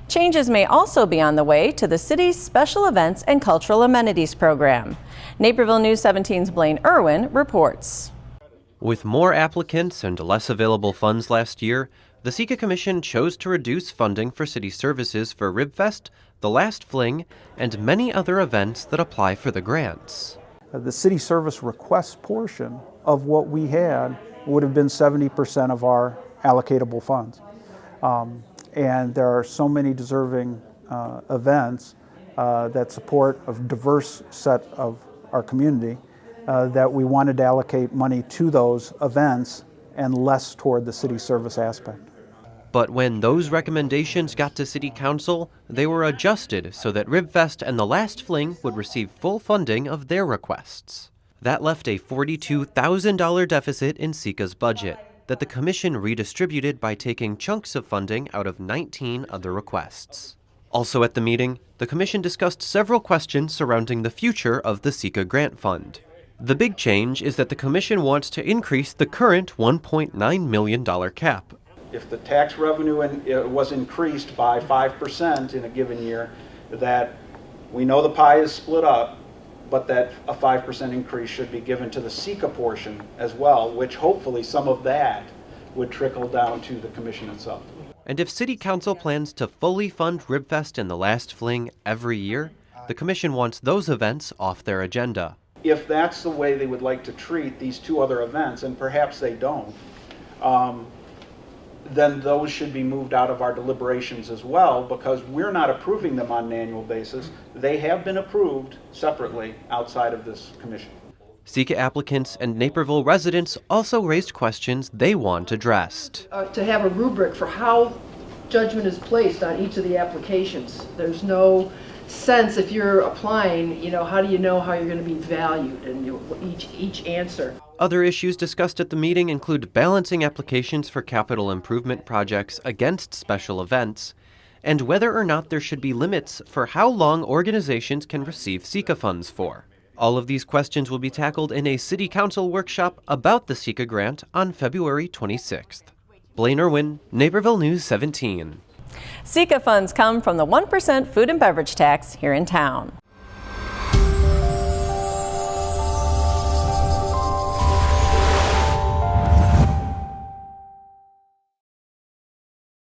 Changes may also be on the way to the city's Special Events and Cultural Amenities program. Naperville News 17's Blaine Irwin reports. With more applicants and less available funds last year, the SECA Commission chose to reduce funding for city services for Ribfest, the Last Fling, and many other events that apply for the grants. The city service request portion of what we had would have been 70% of our allocatable funds. And there are so many deserving events that support a diverse set of our community that we wanted to allocate money to those events and less toward the city service aspect. But when those recommendations got to City Council, they were adjusted so that Ribfest and the Last Fling would receive full funding of their requests. That left a $42,000 deficit in SECA's budget that the Commission redistributed by taking chunks of funding out of 19 other requests. Also at the meeting, the Commission discussed several questions surrounding the future of the SECA Grant Fund. The big change is that the Commission wants to increase the current $1.9 million cap. If the tax revenue was increased by 5% in a given year, that we know the pie is split up, but that a 5% increase should be given to the SECA portion as well, which hopefully some of that would trickle down to the Commission itself. And if City Council plans to fully fund Ribfest and the Last Fling every year, the Commission wants those events off their agenda. If that's the way they would like to treat these two other events, and perhaps they don't, then those should be moved out of our deliberations as well, because we're not approving them on an annual basis. They have been approved separately outside of this commission. SECA applicants and Naperville residents also raised questions they want addressed. To have a rubric for how judgment is placed on each of the applications. There's no sense if you're applying, how do you know how you're going to be valued and each answer. Other issues discussed at the meeting include balancing applications for capital improvement projects against special events, and whether or not there should be limits for how long organizations can receive SECA funds for. All of these questions will be tackled in a City Council workshop about the SECA grant on February 26th. Blaine Irwin, Naperville News 17. SECA funds come from the 1% food and beverage tax here in town.